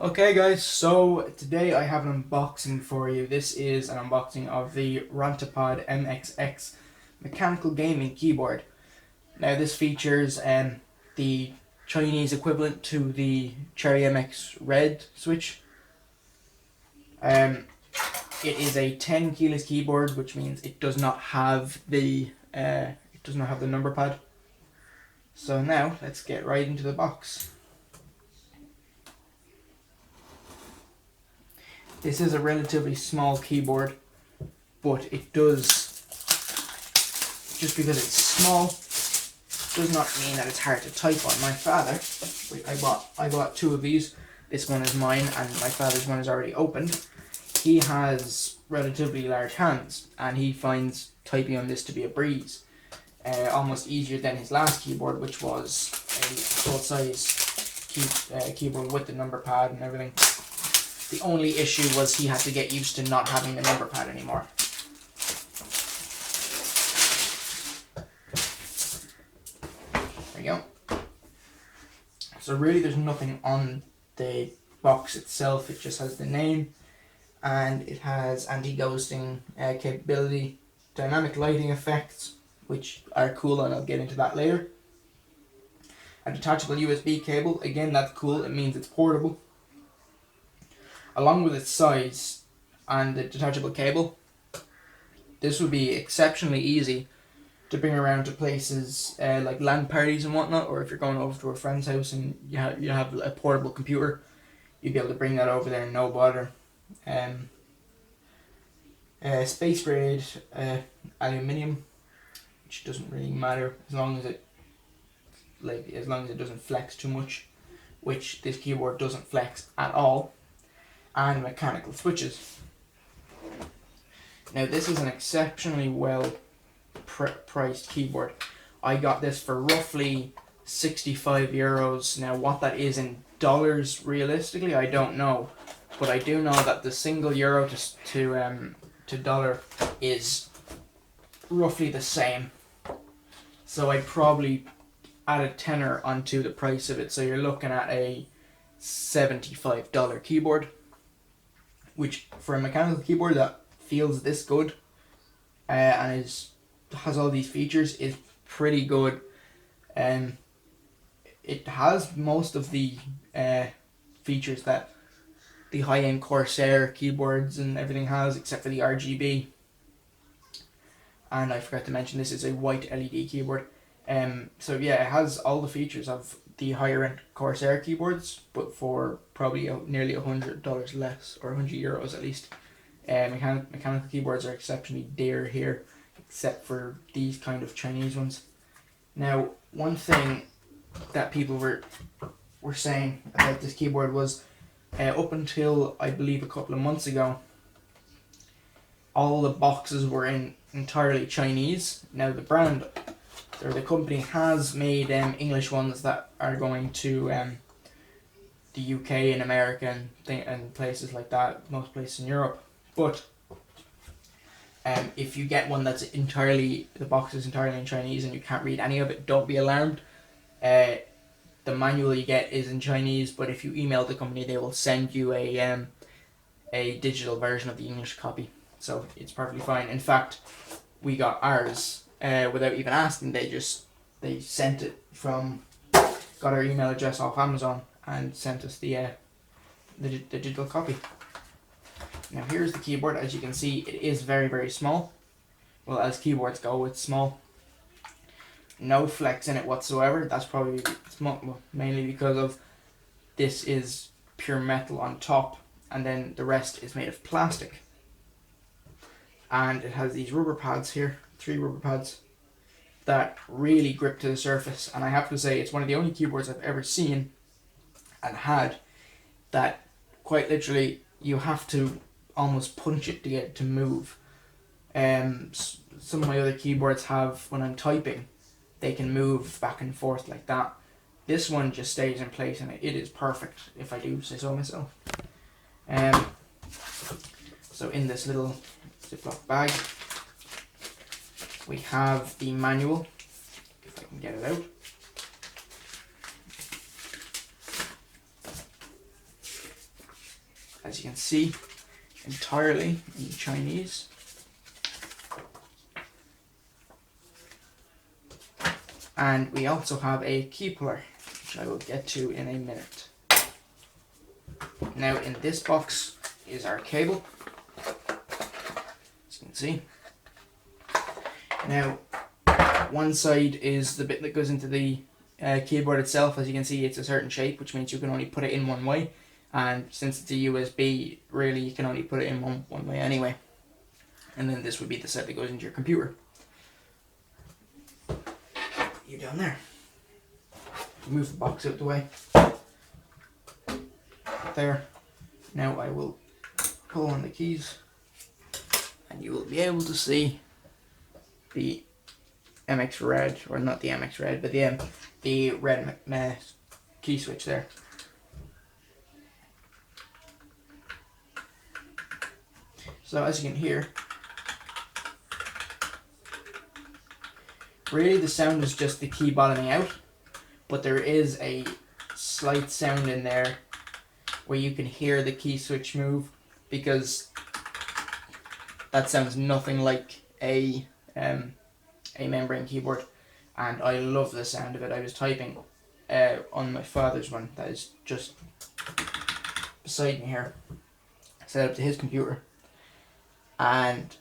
Okay guys, so today I have an unboxing for you. This is an unboxing of the Rantopad MXX mechanical gaming keyboard. Now this features the Chinese equivalent to the Cherry MX Red switch. Um, it is a 10 keyless keyboard, which means it does not have the number pad. So now let's get right into the box. This is a relatively small keyboard, but it does, just because it's small, does not mean that it's hard to type on. My father, I bought two of these. This one is mine, and my father's one is already opened. He has relatively large hands, and he finds typing on this to be a breeze. Almost easier than his last keyboard, which was a full-size keyboard with the number pad and everything. The only issue was he had to get used to not having the number pad anymore. There you go. So really there's nothing on the box itself, it just has the name, and it has anti-ghosting capability, dynamic lighting effects, which are cool, and I'll get into that later. A detachable USB cable, again that's cool, it means it's portable. Along with its size and the detachable cable, this would be exceptionally easy to bring around to places like LAN parties and whatnot, or if you're going over to a friend's house and you have a portable computer, you'd be able to bring that over there, no bother. Space grade aluminium, which doesn't really matter as long as it doesn't flex too much, which this keyboard doesn't flex at all. And mechanical switches. Now this is an exceptionally well priced keyboard. I got this for roughly €65. Now what that is in dollars realistically, I don't know, but I do know that the single euro to dollar is roughly the same. So I'd probably add a tenner onto the price of it, so you're looking at a $75 keyboard, which for a mechanical keyboard that feels this good and has all these features is pretty good. It has most of the features that the high-end Corsair keyboards and everything has, except for the RGB. And I forgot to mention this is a white LED keyboard. So yeah, it has all the features of the higher end Corsair keyboards, but for probably nearly $100 less, or €100 at least. Mechanical keyboards are exceptionally dear here, except for these kind of Chinese ones. Now, one thing that people were saying about this keyboard was, up until I believe a couple of months ago, all the boxes were entirely Chinese. Now the brand, or the company, has made English ones that are going to the UK and America and places like that, most places in Europe. But if you get one that's the box is entirely in Chinese and you can't read any of it, don't be alarmed. The manual you get is in Chinese, but if you email the company, they will send you a digital version of the English copy. So it's perfectly fine. In fact, we got ours without even asking. They sent it got our email address off Amazon and sent us the digital copy. Now here's the keyboard. As you can see, it is very, very small. Well, as keyboards go, it's small. No flex in it whatsoever. That's probably mainly because of this is pure metal on top, and then the rest is made of plastic. And it has these rubber pads here, 3 rubber pads, that really grip to the surface. And I have to say, it's one of the only keyboards I've ever seen and had that quite literally you have to almost punch it to get it to move. Some of my other keyboards have, when I'm typing, they can move back and forth like that. This one just stays in place, and it is perfect, if I do say so myself. So in this little Ziploc bag, we have the manual, if I can get it out. you can see, entirely in Chinese. And we also have a key puller, which I will get to in a minute. Now in this box is our cable, as you can see. Now one side is the bit that goes into the keyboard itself. As you can see, it's a certain shape, which means you can only put it in one way, and since it's a USB, really you can only put it in one way anyway. And then this would be the side that goes into your computer. You down there. Move the box out the way. There. Now I will pull on the keys, and you will be able to see the MX Red, or not the MX Red, but the red key switch there. So as you can hear, really the sound is just the key bottoming out, but there is a slight sound in there where you can hear the key switch move, because that sounds nothing like a membrane keyboard, and I love the sound of it. I was typing on my father's one that is just beside me here, set up to his computer, and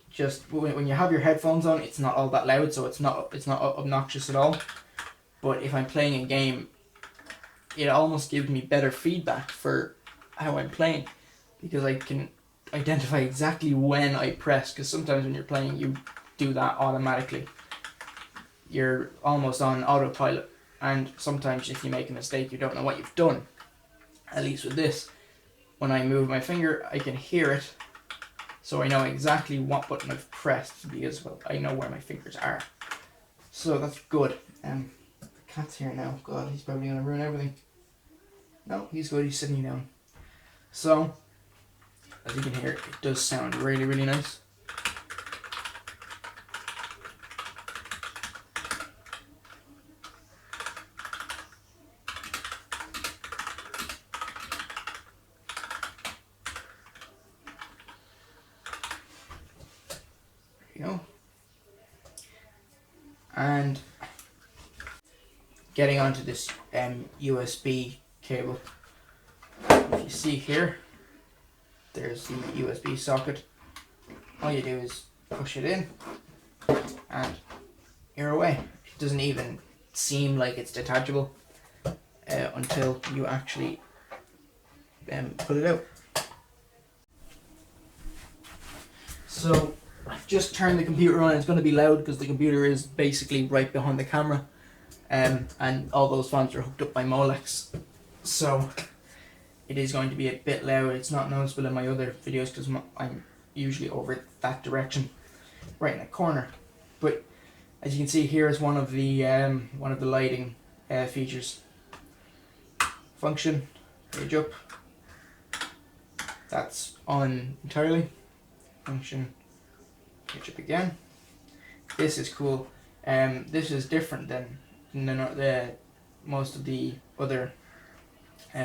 just when you have your headphones on, it's not all that loud, so it's not obnoxious at all. But if I'm playing a game, it almost gives me better feedback for how I'm playing, because I can identify exactly when I press, because sometimes when you're playing you do that automatically. You're almost on autopilot, and sometimes if you make a mistake you don't know what you've done. At least with this, when I move my finger I can hear it, so I know exactly what button I've pressed, because well, I know where my fingers are. So that's good. The cat's here now. God, he's probably going to ruin everything. No, he's good, he's sitting down. So, as you can hear, it does sound really, really nice. There you go. And getting onto this USB cable, if you see here, there's the USB socket. All you do is push it in and you're away. It doesn't even seem like it's detachable until you actually pull it out. So I've just turned the computer on. It's going to be loud because the computer is basically right behind the camera, and all those fans are hooked up by Molex, so it is going to be a bit loud. It's not noticeable in my other videos because I'm usually over that direction, right in the corner. But as you can see, here is one of the lighting features. Function, page up. That's on entirely. Function, page up again. This is cool. This is different than the most of the other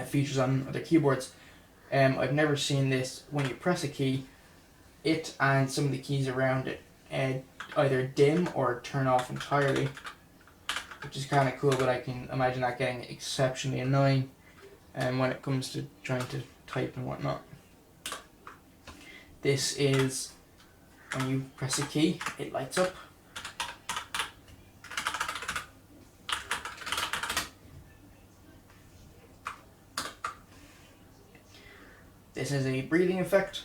features on other keyboards. I've never seen this. When you press a key, it and some of the keys around it either dim or turn off entirely, which is kind of cool, but I can imagine that getting exceptionally annoying when it comes to trying to type and whatnot. This is when you press a key, it lights up. This is a breathing effect.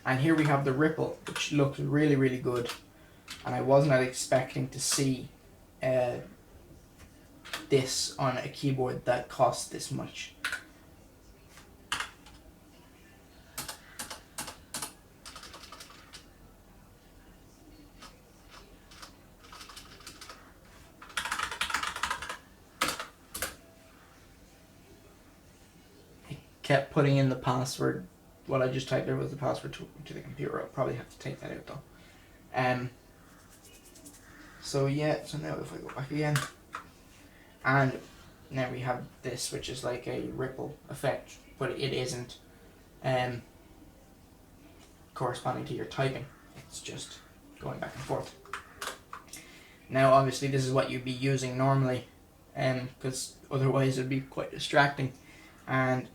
And here we have the ripple, which looks really, really good. And I was not expecting to see this on a keyboard that costs this much. Kept putting in the password. What I just typed there was the password to the computer. I'll probably have to take that out though. So yeah, so now if I go back again, and now we have this, which is like a ripple effect, but it isn't corresponding to your typing. It's just going back and forth. Now obviously this is what you'd be using normally, because otherwise it would be quite distracting, and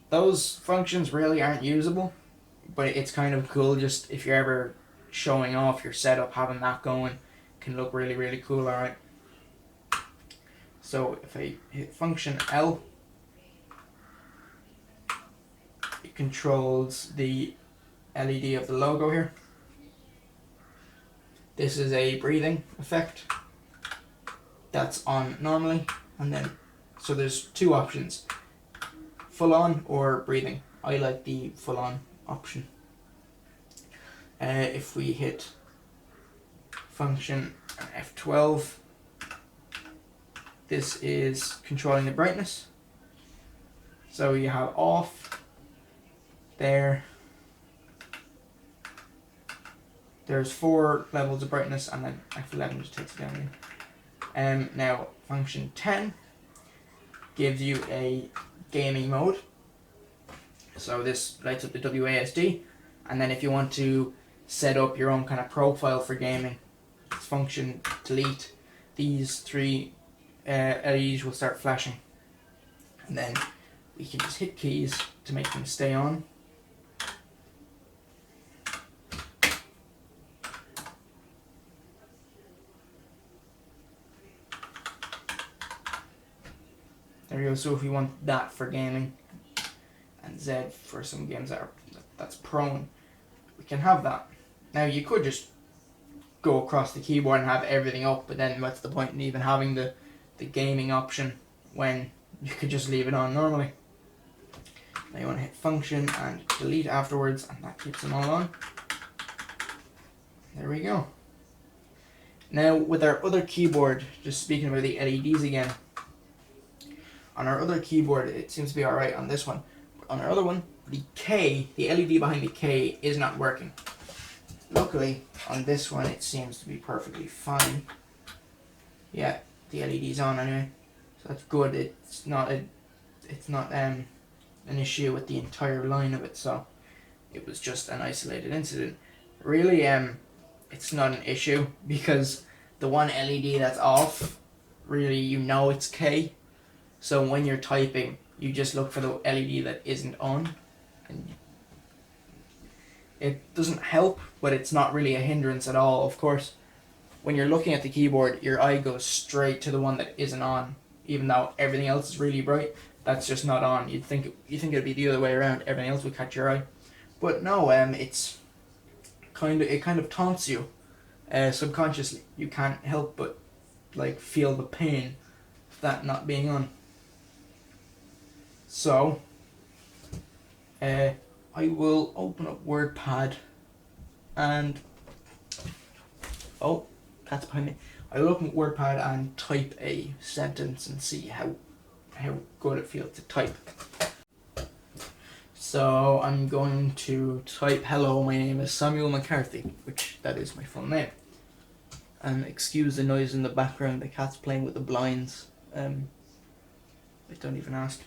those functions really aren't usable, but it's kind of cool just if you're ever showing off your setup, having that going can look really, really cool. Alright, so if I hit function L, it controls the LED of the logo here. This is a breathing effect that's on normally, and then so there's two options, full on or breathing. I like the full on option. If we hit function F12, this is controlling the brightness. So you have off there. There's 4 levels of brightness, and then F11 just takes it down again. Now function 10 gives you a gaming mode. So this lights up the WASD, and then if you want to set up your own kind of profile for gaming, it's function delete. These 3 LEDs will start flashing, and then we can just hit keys to make them stay on. There we go. So if we want that for gaming, and Z for some games that's prone, we can have that. Now you could just go across the keyboard and have everything up, but then what's the point in even having the gaming option when you could just leave it on normally? Now you want to hit function and delete afterwards, and that keeps them all on. There we go. Now with our other keyboard, just speaking about the LEDs again, on our other keyboard it seems to be alright on this one. But on our other one, the LED behind the K is not working. Luckily on this one it seems to be perfectly fine. Yeah, the LED's on anyway, so that's good. It's not an issue with the entire line of it, so it was just an isolated incident. Really, it's not an issue because the one LED that's off, really you know it's K. So when you're typing, you just look for the LED that isn't on, and it doesn't help, but it's not really a hindrance at all. Of course, when you're looking at the keyboard, your eye goes straight to the one that isn't on, even though everything else is really bright. That's just not on. You think it'd be the other way around. Everything else would catch your eye, but no. It kind of taunts you, subconsciously. You can't help but like feel the pain of that not being on. So, I will open up WordPad and oh, cat's behind me. I will open up WordPad and type a sentence and see how good it feels to type. So I'm going to type, "Hello, my name is Samuel McCarthy," which that is my full name. And excuse the noise in the background. The cat's playing with the blinds. I don't even ask.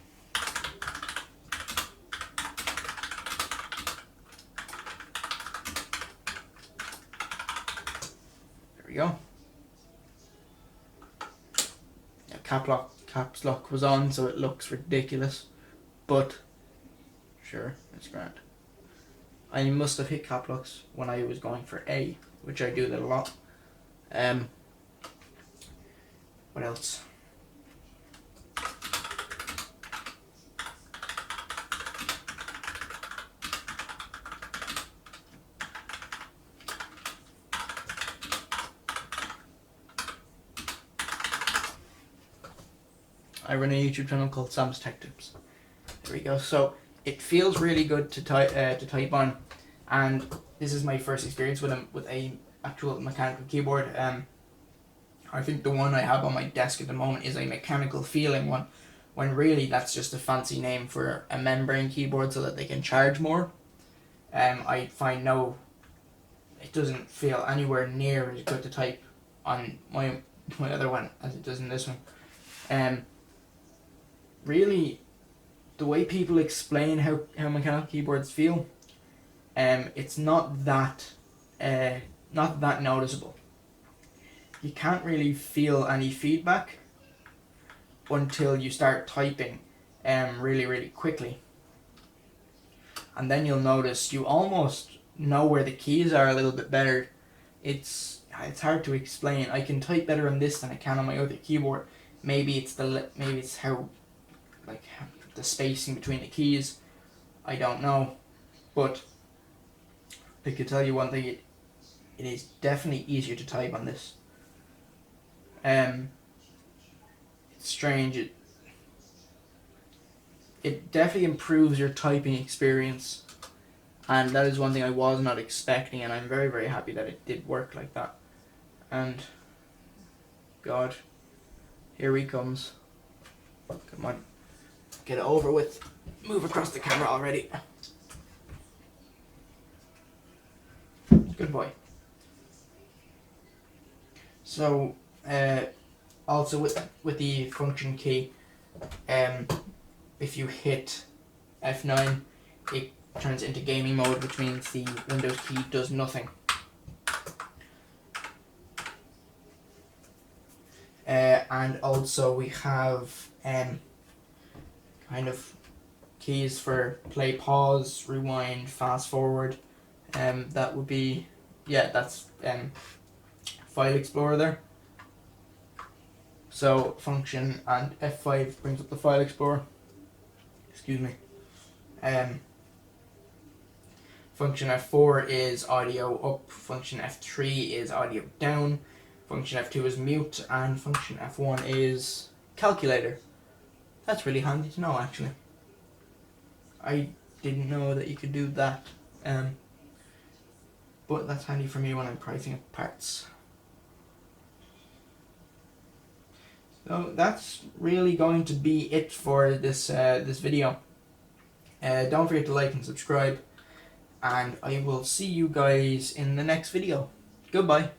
There we go. Now, caps lock was on, so it looks ridiculous, but sure, it's grand. I must have hit cap locks when I was going for A, which I do that a lot. What else? I run a YouTube channel called Sam's Tech Tips. There we go. So it feels really good to type on, and this is my first experience with a actual mechanical keyboard. I think the one I have on my desk at the moment is a mechanical feeling one, when really that's just a fancy name for a membrane keyboard so that they can charge more. I find it doesn't feel anywhere near as good to type on my other one as it does in this one. Really, the way people explain how mechanical keyboards feel, it's not that noticeable. You can't really feel any feedback until you start typing really quickly, and then you'll notice you almost know where the keys are a little bit better. It's hard to explain. I can type better on this than I can on my other keyboard. Maybe it's how, like, the spacing between the keys. I don't know, but I could tell you one thing: it is definitely easier to type on this. It's strange. It definitely improves your typing experience, and that is one thing I was not expecting, and I'm very happy that it did work like that. And God, here he comes. Come on, get it over with. Move across the camera already. Good boy. So, also with the function key, if you hit F9, it turns into gaming mode, which means the Windows key does nothing. And also we have kind of keys for play, pause, rewind, fast forward. That would be, yeah, that's File Explorer there. So function and F5 brings up the File Explorer. Excuse me. Function F4 is audio up, function F3 is audio down, function F2 is mute, and function F1 is calculator. That's really handy to know, actually. I didn't know that you could do that, but that's handy for me when I'm pricing up parts. So that's really going to be it for this video. Don't forget to like and subscribe, and I will see you guys in the next video. Goodbye.